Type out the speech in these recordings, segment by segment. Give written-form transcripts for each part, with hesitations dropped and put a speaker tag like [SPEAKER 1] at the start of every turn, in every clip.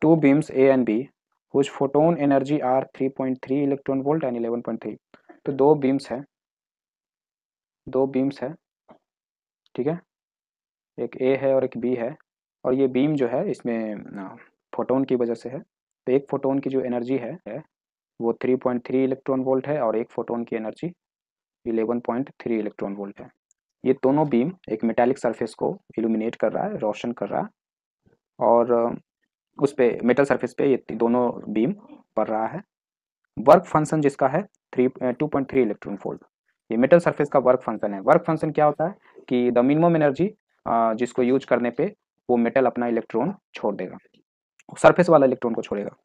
[SPEAKER 1] two beams A and B whose photon energy are 3.3 electron volt and 11.3। तो दो beams है, ठीक है, एक A है और एक B है, और ये बीम जो है इसमें फोटोन की वजह से है। तो एक फोटोन की जो एनर्जी है वो 3.3 इलेक्ट्रॉन वोल्ट है और एक फोटोन की एनर्जी 11.3 इलेक्ट्रॉन वोल्ट है। ये दोनों बीम एक मेटालिक सरफेस को इल्यूमिनेट कर रहा है, रोशन कर रहा है, और उस पे मेटल सरफेस पे ये दोनों बीम पड़ रहा है। वर्क फंक्शन जिसका है 2.3 इलेक्ट्रॉन वोल्ट, ये मेटल सरफेस का वर्क फंक्शन है। वर्क फंक्शन क्या होता है कि द मिनिमम एनर्जी जिसको यूज करने पे वो मेटल अपना इलेक्ट्रॉन छोड़ देगा, सरफेस वाला इलेक्ट्रॉन को छोड़ेगा।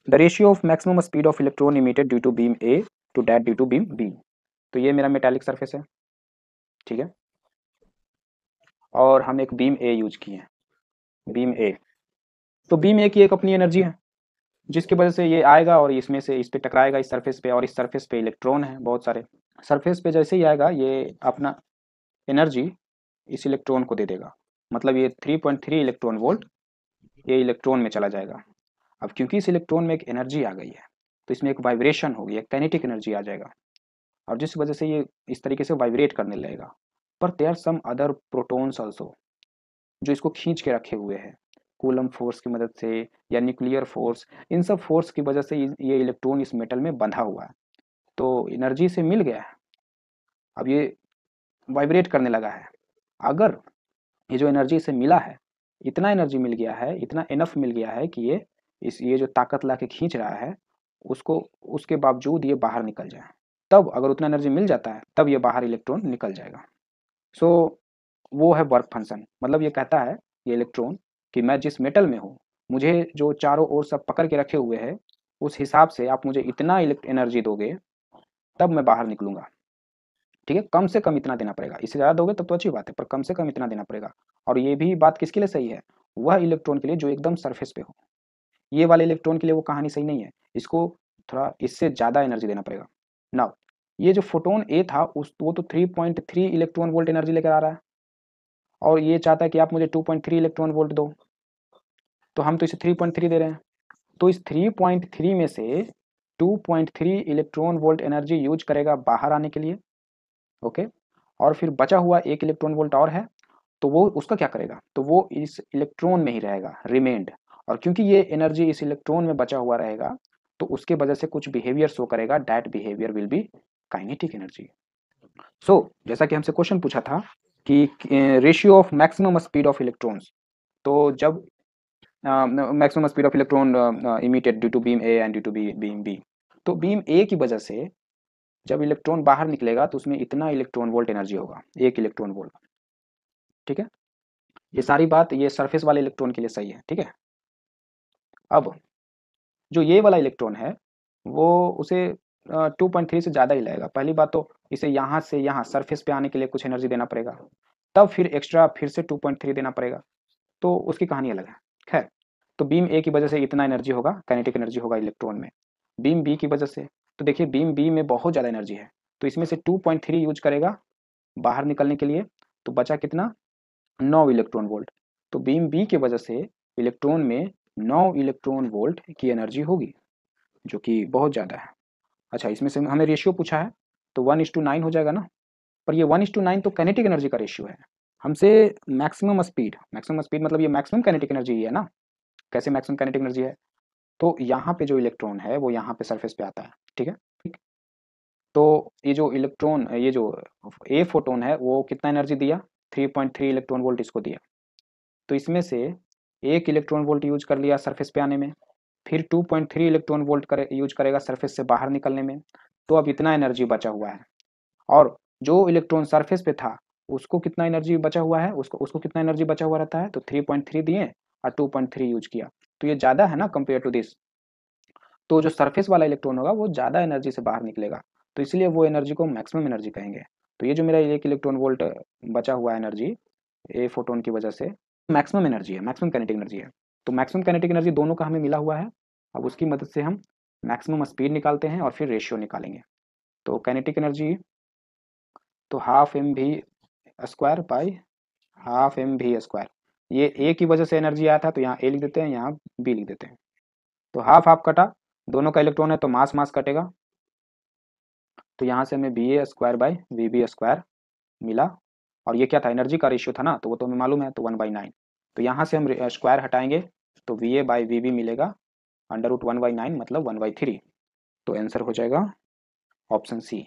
[SPEAKER 1] The ratio of maximum speed of electron emitted due to beam A to that due to beam B. तो ये मेरा मेटालिक सरफेस है, ठीक है, और हम एक बीम ए यूज किए हैं, बीम ए। तो बीम ए की एक अपनी एनर्जी है जिसकी वजह से ये आएगा और इसमें से इस पे टकराएगा इस सरफेस पे, और इस सरफेस पे इलेक्ट्रॉन है बहुत सारे। सरफेस पे जैसे ही आएगा ये अपना एनर्जी इस इलेक्ट्रॉन को दे देगा, मतलब ये 3.3 इलेक्ट्रॉन वोल्ट ये इलेक्ट्रॉन में चला जाएगा। अब क्योंकि इस इलेक्ट्रॉन में एक एनर्जी आ गई है तो इसमें एक वाइब्रेशन होगी, एक काइनेटिक एनर्जी आ जाएगा, और जिस वजह से ये इस तरीके से वाइब्रेट करने लगेगा। पर there some other protons also जो इसको खींच के रखे हुए हैं कूलम फोर्स की मदद से या न्यूक्लियर फोर्स, इन सब फोर्स की वजह से ये इलेक्ट्रॉन इस मेटल में बंधा हुआ है, तो एनर्जी से मिल गया है, अब ये वाइब्रेट करने लगा है। अगर ये जो एनर्जी से मिला है, इतना एनर्जी मिल गया है, इतना इनफ मिल गया है कि ये जो ताकत ला के खींच रहा है उसको, उसके बावजूद ये बाहर निकल जाए, तब अगर उतना एनर्जी मिल जाता है तब ये बाहर इलेक्ट्रॉन निकल जाएगा। सो वो है वर्क फंक्शन, मतलब ये कहता है ये इलेक्ट्रॉन कि मैं जिस मेटल में हूँ, मुझे जो चारों ओर सब पकड़ के रखे हुए हैं उस हिसाब से आप मुझे इतना एनर्जी दोगे तब मैं बाहर निकलूंगा, ठीक है। कम से कम इतना देना पड़ेगा, इससे ज़्यादा दोगे तब तो अच्छी बात है, पर कम से कम इतना देना पड़ेगा। और ये भी बात किसके लिए सही है, वह इलेक्ट्रॉन के लिए जो एकदम सरफेस पे हो। ये वाले इलेक्ट्रॉन के लिए वो कहानी सही नहीं है, इसको थोड़ा इससे ज़्यादा एनर्जी देना पड़ेगा। नाउ ये जो फोटोन ए था उस वो तो 3.3 इलेक्ट्रॉन वोल्ट एनर्जी लेकर आ रहा है, और ये चाहता है कि आप मुझे 2.3 इलेक्ट्रॉन वोल्ट दो, तो हम तो इसे 3.3 दे रहे हैं। तो इस 3.3 में से 2.3 इलेक्ट्रॉन वोल्ट एनर्जी यूज करेगा बाहर आने के लिए, ओके, और फिर बचा हुआ 1 इलेक्ट्रॉन वोल्ट और है, तो वो उसका क्या करेगा, तो वो इस इलेक्ट्रॉन में ही रहेगा रिमेंड। और क्योंकि ये एनर्जी इस इलेक्ट्रॉन में बचा हुआ रहेगा तो उसके वजह से कुछ बिहेवियर शो करेगा, that behaviour will be kinetic energy. So जैसा कि हमसे क्वेश्चन पूछा था कि ratio of maximum speed of electrons, तो जब maximum speed of electron emitted due to beam A and due to beam B, तो बीम ए की वजह से जब इलेक्ट्रॉन बाहर निकलेगा तो उसमें इतना इलेक्ट्रॉन वोल्ट एनर्जी होगा, 1 इलेक्ट्रॉन वोल्ट, ठीक है। ये सारी बात ये सरफेस वाले इलेक्ट्रॉन के लिए सही है, ठीक है। अब जो ये वाला इलेक्ट्रॉन है वो उसे 2.3 से ज़्यादा ही लगेगा। पहली बात तो इसे यहाँ से यहाँ सरफेस पे आने के लिए कुछ एनर्जी देना पड़ेगा, तब फिर एक्स्ट्रा फिर से 2.3 देना पड़ेगा, तो उसकी कहानी अलग है। खैर, तो बीम ए की वजह से इतना एनर्जी होगा, काइनेटिक एनर्जी होगा इलेक्ट्रॉन में। बीम बी की वजह से, तो देखिए बीम बी में बहुत ज़्यादा एनर्जी है, तो इसमें से 2.3 यूज करेगा बाहर निकलने के लिए, तो बचा कितना, 9 इलेक्ट्रॉन वोल्ट। तो बीम बी की वजह से इलेक्ट्रॉन में 9 इलेक्ट्रॉन वोल्ट की एनर्जी होगी, जो कि बहुत ज़्यादा है। अच्छा, इसमें से हमें रेशियो पूछा है तो 1:9 हो जाएगा ना, पर ये 1:9 तो काइनेटिक एनर्जी का रेशियो है। हमसे मैक्सिमम स्पीड मतलब ये मैक्सिमम काइनेटिक एनर्जी ही है ना। कैसे मैक्सिमम काइनेटिक एनर्जी है, तो यहाँ पे जो इलेक्ट्रॉन है वो यहाँ पे सरफेस पे आता है, ठीक है, ठीक। तो ये जो इलेक्ट्रॉन, ये जो ए फोटोन है वो कितना एनर्जी दिया, 3.3 इलेक्ट्रॉन वोल्ट इसको दिया, तो इसमें से 1 इलेक्ट्रॉन वोल्ट यूज कर लिया सरफेस पे आने में, फिर 2.3 इलेक्ट्रॉन वोल्ट यूज करेगा सरफेस से बाहर निकलने में, तो अब इतना एनर्जी बचा हुआ है। और जो इलेक्ट्रॉन सरफेस पे था उसको कितना एनर्जी बचा हुआ है, उसको उसको कितना एनर्जी बचा हुआ रहता है, तो 3.3 दिए और 2.3 यूज किया, तो ये ज़्यादा है ना कंपेयर टू दिस। तो जो सरफेस वाला इलेक्ट्रॉन होगा वो ज़्यादा एनर्जी से बाहर निकलेगा, तो इसलिए वो एनर्जी को मैक्सिमम एनर्जी कहेंगे। तो ये जो मेरा 1 इलेक्ट्रॉन वोल्ट बचा हुआ एनर्जी ए फोटोन की वजह से मैक्सिमम एनर्जी है, मैक्सिमम काइनेटिक एनर्जी है। तो मैक्सिमम काइनेटिक एनर्जी दोनों का हमें मिला हुआ है, अब उसकी मदद से हम मैक्सिमम स्पीड निकालते हैं और फिर रेशियो निकालेंगे। तो काइनेटिक एनर्जी तो half M V square by half M V square, ये ए की वजह से एनर्जी आया था, तो यहाँ ए लिख देते हैं, यहाँ बी लिख देते हैं। तो हाफ हाफ कटा, दोनों का इलेक्ट्रॉन है तो मास मास कटेगा, तो यहाँ से हमें B A square by V B square मिला। और ये क्या था, एनर्जी का रेशियो था ना, तो वो तो हमें मालूम है, तो 1/9। तो यहाँ से हम स्क्वायर हटाएंगे तो V A by V B मिलेगा अंडर रूट 1/9 मतलब 1/3। तो आंसर हो जाएगा ऑप्शन सी।